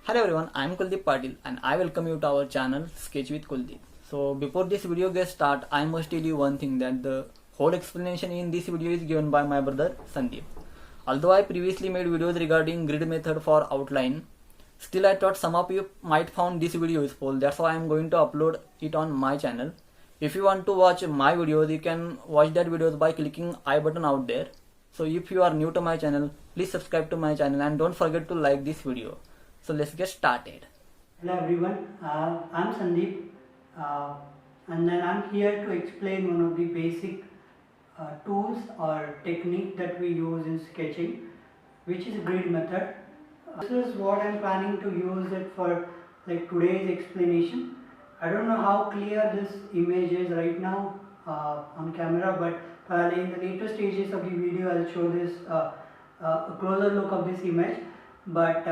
Hello everyone, I am Kuldeep Patil and I welcome you to our channel Sketch with Kuldeep. So before this video gets start, I must tell you one thing that the whole explanation in this video is given by my brother Sandeep. Although I previously made videos regarding grid method for outline, still I thought some of you might found this video useful. That's why I am going to upload it on my channel. If you want to watch my videos, you can watch that videos by clicking I button out there. So if you are new to my channel, please subscribe to my channel and don't forget to like this video. So let's get started. Hello everyone, I'm Sandeep and then I'm here to explain one of the basic tools or technique that we use in sketching, which is grid method. This is what I'm planning to use it for, like today's explanation. I don't know how clear this image is right now on camera, but in the later stages of the video I'll show this a closer look of this image. But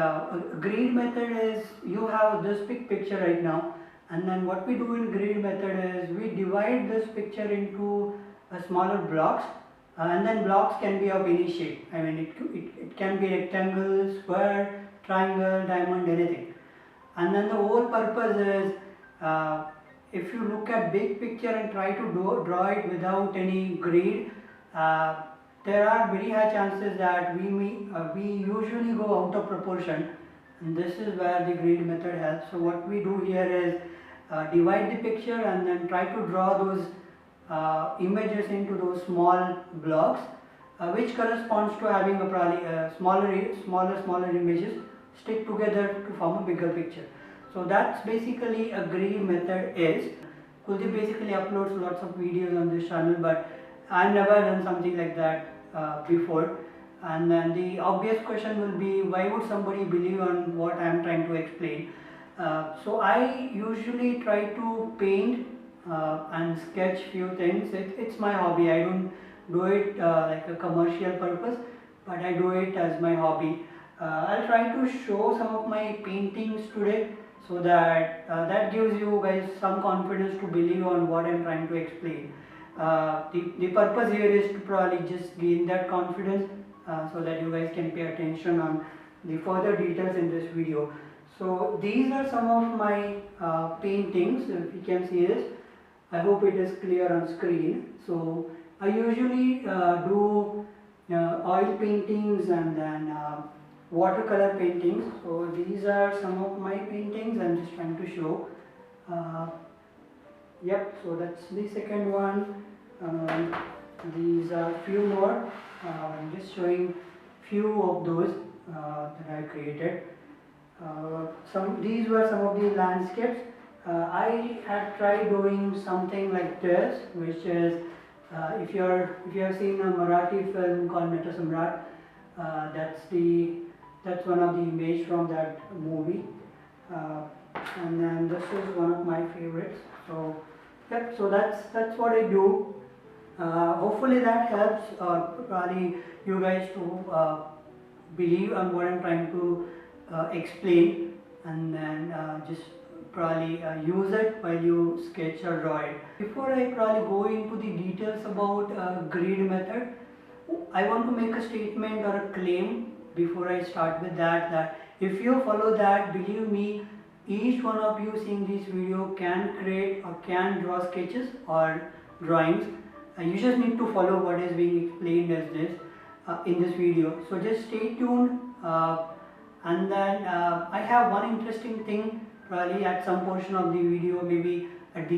grid method is, you have this big picture right now, and then what we do in grid method is we divide this picture into smaller blocks, and then blocks can be of any shape. I mean it can be rectangle, square, triangle, diamond, anything. And then the whole purpose is if you look at big picture and try to draw it without any grid, there are very high chances that we usually go out of proportion, and this is where the grid method helps. So what we do here is divide the picture and then try to draw those images into those small blocks, which corresponds to having a probably smaller images stick together to form a bigger picture. So that's basically a grid method is. Kuldeep basically uploads lots of videos on this channel, but I've never done something like that before. And then the obvious question will be, why would somebody believe on what I am trying to explain? So I usually try to paint and sketch few things. It's my hobby. I don't do it like a commercial purpose, but I do it as my hobby. I'll try to show some of my paintings today, so that that gives you guys some confidence to believe on what I'm trying to explain. The purpose here is to probably just gain that confidence so that you guys can pay attention on the further details in this video. So these are some of my paintings. If you can see this, I hope it is clear on screen. So I usually do oil paintings and then watercolor paintings. So these are some of my paintings I'm just trying to show. Yep, so that's the second one. These are few more. I'm just showing few of those that I created. These were some of the landscapes. I had tried doing something like this, which is if you have seen a Marathi film called Nata Samrat, that's one of the image from that movie. And then this is one of my favorites. So yep, so that's what I do. Hopefully that helps probably you guys to believe on what I'm trying to explain, and then just probably use it while you sketch or draw it. Before I probably go into the details about grid method, I want to make a statement or a claim before I start with that if you follow that, believe me, each one of you seeing this video can create or can draw sketches or drawings. You just need to follow what is being explained as this in this video. So just stay tuned, and then I have one interesting thing probably at some portion of the video, maybe at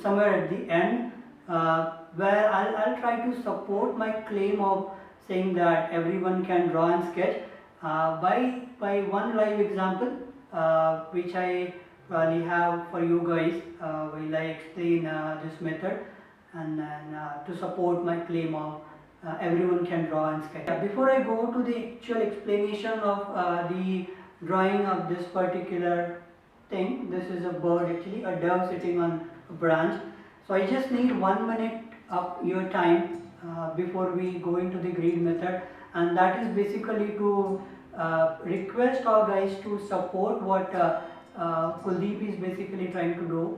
somewhere at the end, where I'll try to support my claim of saying that everyone can draw and sketch by one live example, which I probably have for you guys while I explain this method, and then to support my claim of everyone can draw and sketch. Before I go to the actual explanation of the drawing of this particular thing, this is a bird, actually a dove sitting on a branch. So I just need 1 minute of your time before we go into the grid method, and that is basically to request all guys to support what Kuldeep is basically trying to do.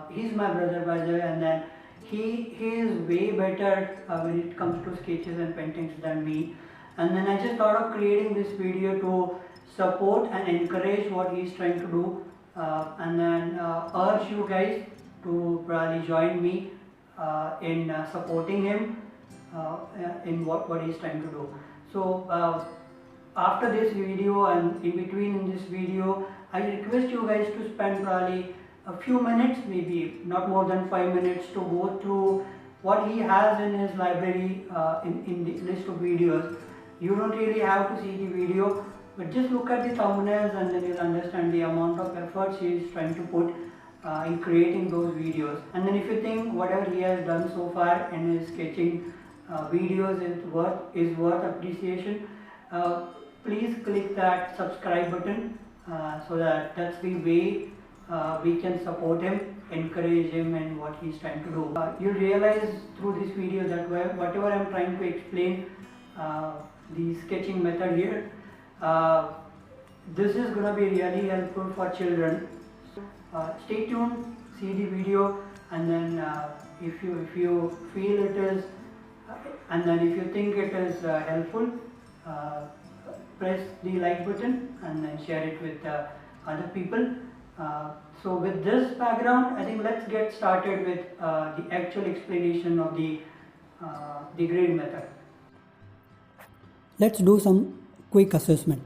He's my brother by the way, and then he is way better when it comes to sketches and paintings than me. And then I just thought of creating this video to support and encourage what he's trying to do, and then urge you guys to probably join me in supporting him in what he's trying to do. So after this video and in between in this video, I request you guys to spend probably a few minutes, maybe not more than 5 minutes, to go through what he has in his library in the list of videos. You don't really have to see the video, but just look at the thumbnails and then you'll understand the amount of efforts he is trying to put in creating those videos. And then if you think whatever he has done so far in his sketching videos is worth appreciation, please click that subscribe button so that's the way we can support him, encourage him in what he's trying to do. You'll realize through this video that whatever I'm trying to explain, the sketching method here, this is going to be really helpful for children. Stay tuned, see the video, and then if you feel it is, and then if you think it is helpful, press the like button and then share it with other people. So with this background, I think let's get started with the actual explanation of the grid method. Let's do some quick assessment.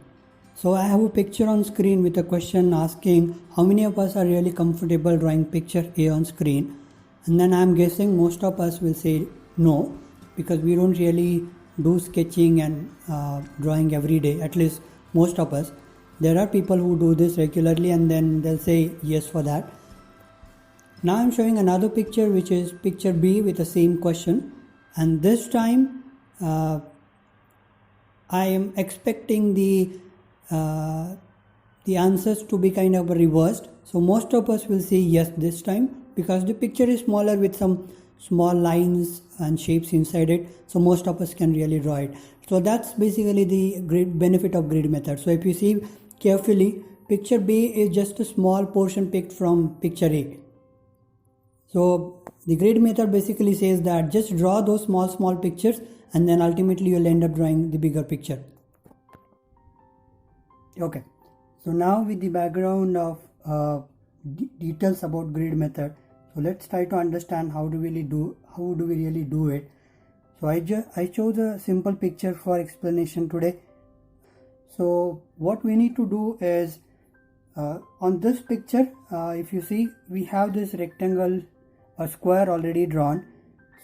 So I have a picture on screen with a question asking how many of us are really comfortable drawing picture A on screen, and then I'm guessing most of us will say no, because we don't really do sketching and drawing every day, at least most of us. There are people who do this regularly and then they'll say yes for that. Now I'm showing another picture, which is picture B with the same question, and this time I am expecting the answers to be kind of reversed. So most of us will say yes this time, because the picture is smaller with some small lines and shapes inside it, so most of us can really draw it. So that's basically the great benefit of grid method. So if you see carefully, picture B is just a small portion picked from picture A. So the grid method basically says that just draw those small pictures, and then ultimately you'll end up drawing the bigger picture. Okay, so now with the background of details about grid method, so let's try to understand how do we really do it. So I chose a simple picture for explanation today. So what we need to do is, on this picture, if you see, we have this rectangle or square already drawn.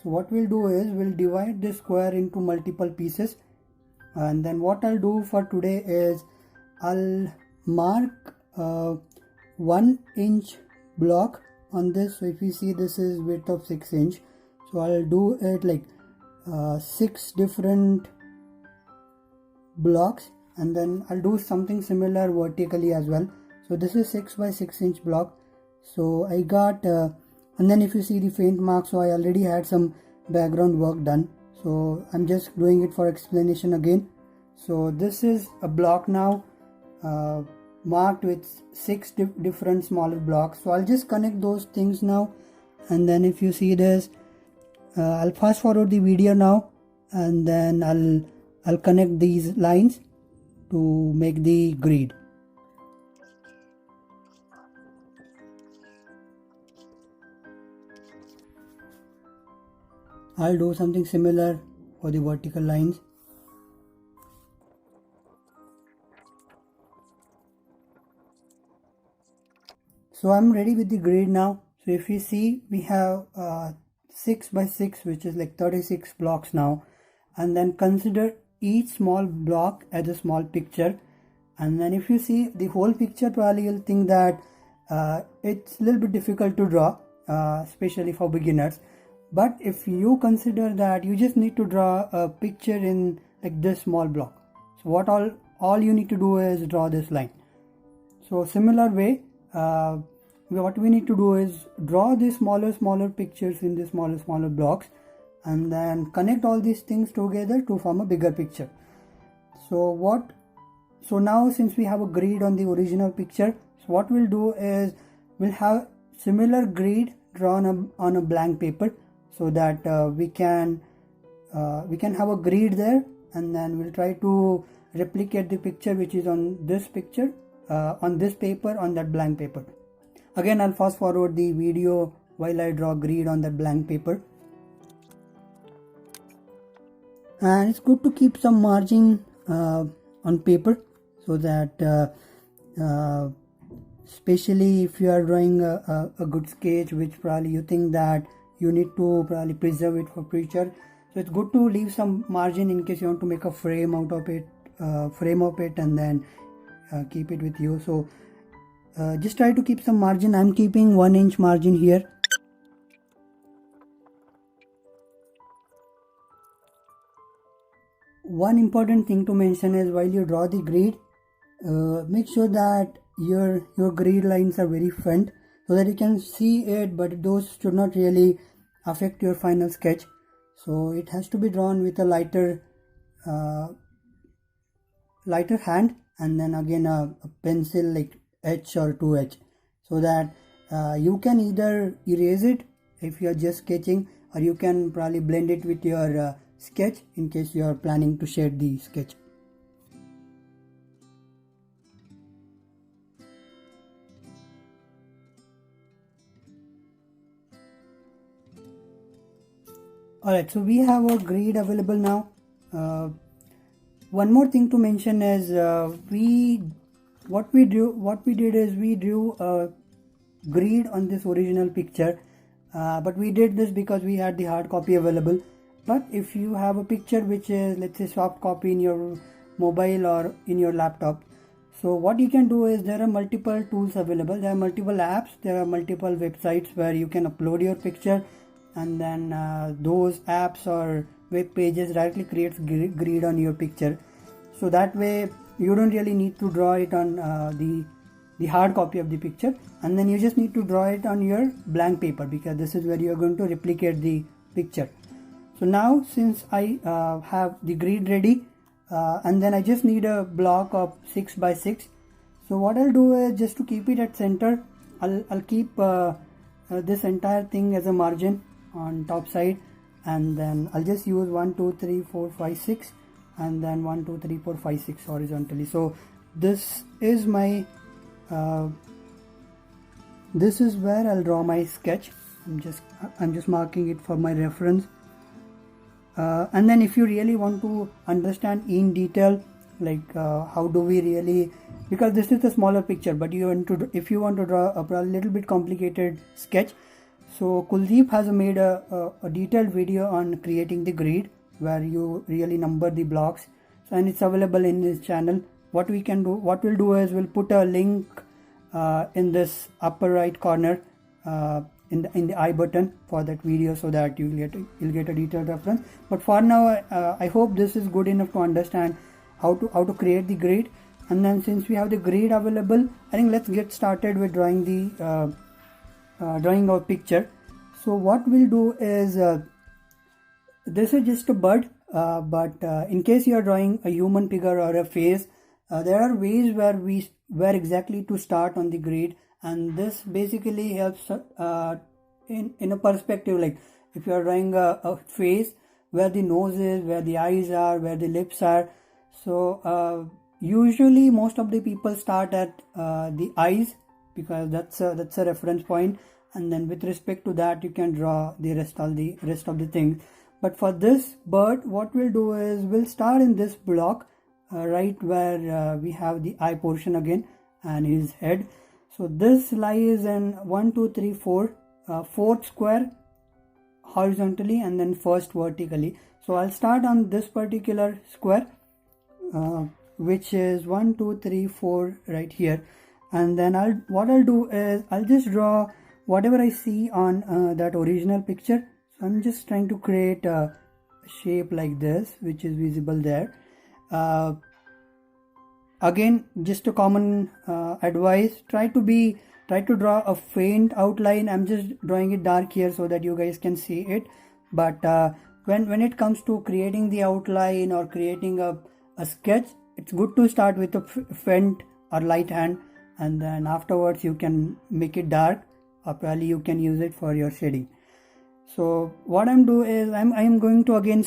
So what we'll do is we'll divide this square into multiple pieces, and then what I'll do for today is I'll mark 1 inch block on this. So if you see, this is width of 6 inch, so I'll do it like 6 different blocks, and then I'll do something similar vertically as well. So this is 6 by 6 inch block. So I got and then if you see the faint mark, so I already had some background work done, so I'm just doing it for explanation again. So this is a block now marked with 6 different smaller blocks. So I'll just connect those things now, and then if you see this, I'll fast forward the video now, and then I'll connect these lines to make the grid. I'll do something similar for the vertical lines. So I'm ready with the grid now. So if you see, we have 6 by 6, which is like 36 blocks now, and then consider each small block as a small picture. And then if you see the whole picture, probably you'll think that it's a little bit difficult to draw, especially for beginners. But if you consider that you just need to draw a picture in like this small block, so what all you need to do is draw this line. So similar way, what we need to do is draw these smaller pictures in the smaller blocks, and then connect all these things together to form a bigger picture. So now since we have a grid on the original picture, so what we'll do is we'll have similar grid drawn on a blank paper, so that we can have a grid there, and then we'll try to replicate the picture which is on this picture, on this paper, on that blank paper. Again, I'll fast forward the video while I draw grid on that blank paper. And it's good to keep some margin on paper, so that especially if you are drawing a good sketch which probably you think that you need to probably preserve it for future, so it's good to leave some margin in case you want to make a frame out of it, and then keep it with you. So just try to keep some margin. I'm keeping 1 inch margin here. One important thing to mention is while you draw the grid, make sure that your grid lines are very faint so that you can see it, but those should not really affect your final sketch. So it has to be drawn with a lighter hand, and then again a pencil like H or 2H, so that you can either erase it if you are just sketching, or you can probably blend it with your sketch in case you are planning to shade the sketch. Alright, so we have our grid available now. One more thing to mention is what we did is we drew a grid on this original picture, but we did this because we had the hard copy available. But if you have a picture which is, let's say, soft copy in your mobile or in your laptop, so what you can do is there are multiple tools available. There are multiple apps, there are multiple websites where you can upload your picture, and then those apps or web pages directly creates grid on your picture. So that way you don't really need to draw it on the hard copy of the picture, and then you just need to draw it on your blank paper, because this is where you are going to replicate the picture. So now, since I have the grid ready, and then I just need a block of 6 by 6. So what I'll do is, just to keep it at center, I'll keep this entire thing as a margin on top side, and then I'll just use 1 2 3 4 5 6, and then 1 2 3 4 5 6 horizontally. So this is my this is where I'll draw my sketch. I'm just marking it for my reference. And then if you really want to understand in detail, like how do we really, because this is a smaller picture, but if you want to draw a little bit complicated sketch, so Kuldeep has made a detailed video on creating the grid, where you really number the blocks, and it's available in his channel. What we'll do is we'll put a link in this upper right corner in the I button for that video, so that you'll get a detailed reference. But for now, I hope this is good enough to understand how to create the grid. And then, since we have the grid available, I think let's get started with drawing the drawing our picture. So what we'll do is, this is just a bird, but in case you are drawing a human figure or a face, there are ways where exactly to start on the grid. And this basically helps in a perspective, like if you are drawing a face, where the nose is, where the eyes are, where the lips are. So usually most of the people start at the eyes, because that's a reference point, and then with respect to that you can draw the rest of the things. But for this bird, what we'll do is we'll start in this block right where we have the eye portion again and his head. So this lies in 1 2 3 4 fourth square horizontally, and then first vertically. So I'll start on this particular square, which is 1 2 3 4 right here, and then what I'll do is I'll just draw whatever I see on that original picture. So I'm just trying to create a shape like this, which is visible there. Again, just a common advice, try to draw a faint outline. I'm just drawing it dark here so that you guys can see it. But when it comes to creating the outline or creating a sketch, it's good to start with a faint or light hand, and then afterwards you can make it dark, or probably you can use it for your shading. So what I'm doing is I'm going to again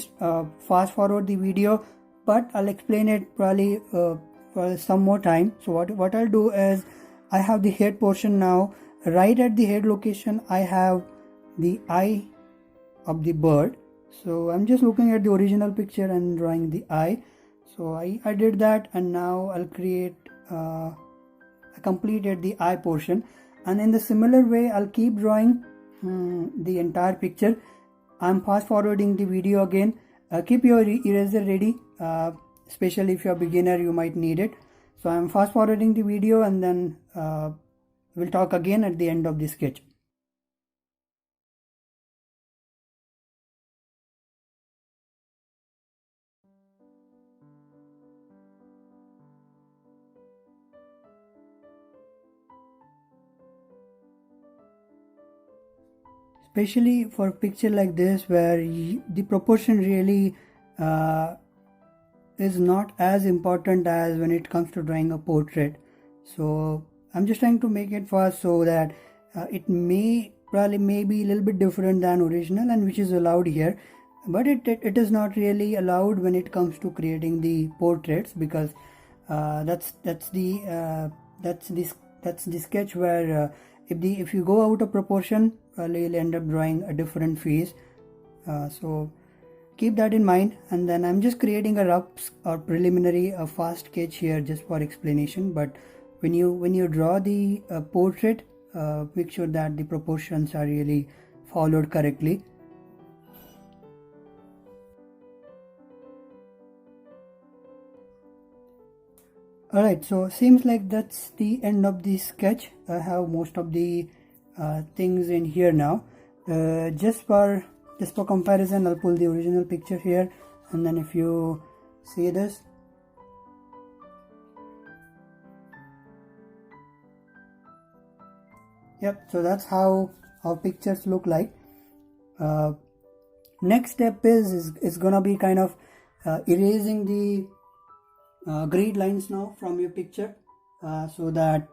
fast forward the video. but I'll explain it probably for some more time. So what I'll do is, I have the head portion now. Right at the head location I have the eye of the bird. So I'm just looking at the original picture and drawing the eye. So I did that, and now I'll create I completed the eye portion, and in the similar way I'll keep drawing the entire picture. I'm fast forwarding the video again. Keep your eraser ready, especially if you're a beginner, you might need it. So I'm fast forwarding the video, and then we'll talk again at the end of the sketch. Especially for a picture like this, where the proportion really is not as important as when it comes to drawing a portrait. So I'm just trying to make it fast so that it may be a little bit different than original, and which is allowed here, but it is not really allowed when it comes to creating the portraits, because that's the sketch where if you go out of proportion, you'll end up drawing a different face. So keep that in mind. And then I'm just creating a rough or preliminary a fast sketch here just for explanation. But when you draw the portrait, make sure that the proportions are really followed correctly. Alright, so seems like that's the end of the sketch. I have most of the things in here now. Just for comparison, I'll pull the original picture here, and then if you see this, yep, so that's how our pictures look like. Next step is gonna be kind of erasing the grid lines now from your picture, so that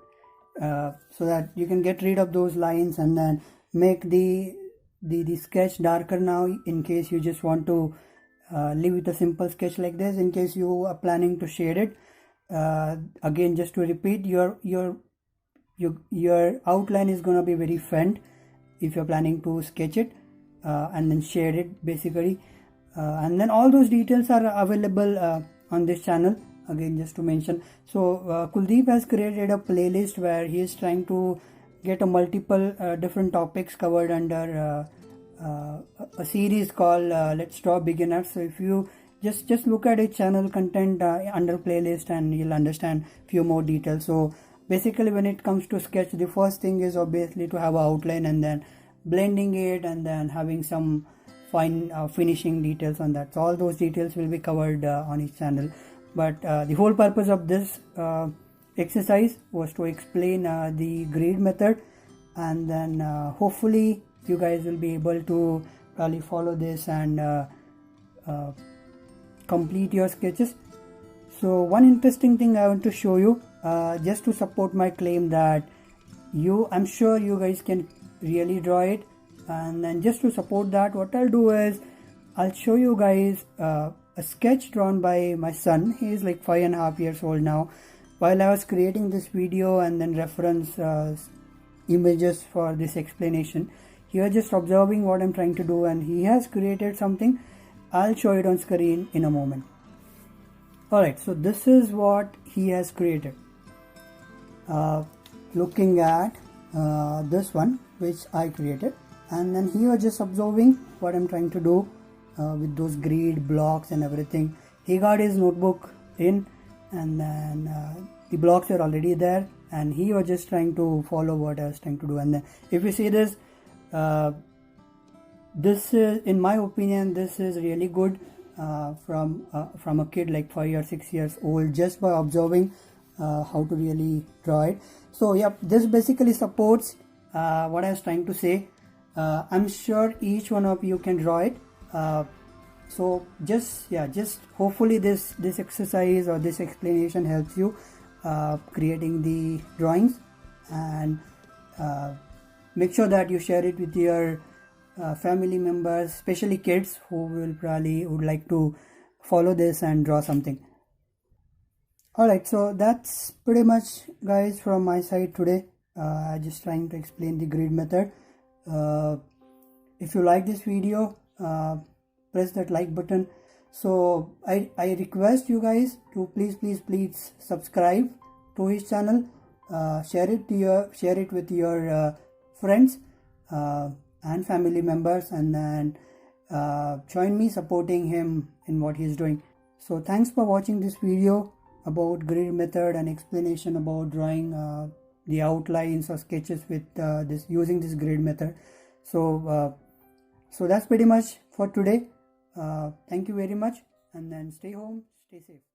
you can get rid of those lines, and then make the sketch darker now, in case you just want to leave with a simple sketch like this. In case you are planning to shade it, again, just to repeat, your outline is going to be very faint if you're planning to sketch it and then shade it basically, and then all those details are available on this channel. Again, just to mention, so Kuldeep has created a playlist where he is trying to get a multiple different topics covered under a series called Let's Draw Beginners. So if you just look at his channel content under playlist, and you'll understand few more details. So basically, when it comes to sketch, the first thing is obviously to have an outline, and then blending it, and then having some fine finishing details on that. So all those details will be covered on his channel. But the whole purpose of this exercise was to explain the grid method, and then hopefully you guys will be able to probably follow this and complete your sketches. So one interesting thing I want to show you, just to support my claim that I'm sure you guys can really draw it, and then just to support that, what I'll do is I'll show you guys a sketch drawn by my son. He is like 5.5 years old now. While I was creating this video and then reference images for this explanation, he was just observing what I'm trying to do, and he has created something. I'll show it on screen in a moment. Alright, so this is what he has created. Looking at this one which I created, and then he was just observing what I'm trying to do with those grid blocks and everything. He got his notebook in, and then the blocks were already there, and he was just trying to follow what I was trying to do. And then if you see this, this is, in my opinion, this is really good from a kid like 5 or 6 years old, just by observing how to really draw it. So yeah, this basically supports what I was trying to say. I'm sure each one of you can draw it. So just hopefully this exercise or this explanation helps you creating the drawings, and make sure that you share it with your family members, especially kids who would like to follow this and draw something. Alright, so that's pretty much, guys, from my side today. Just trying to explain the grid method. If you like this video, press that like button. So I request you guys to please subscribe to his channel. Share it with your friends and family members, and then join me supporting him in what he's doing. So thanks for watching this video about grid method and explanation about drawing the outlines or sketches with using this grid method. So so that's pretty much for today. Thank you very much, and then stay home, stay safe.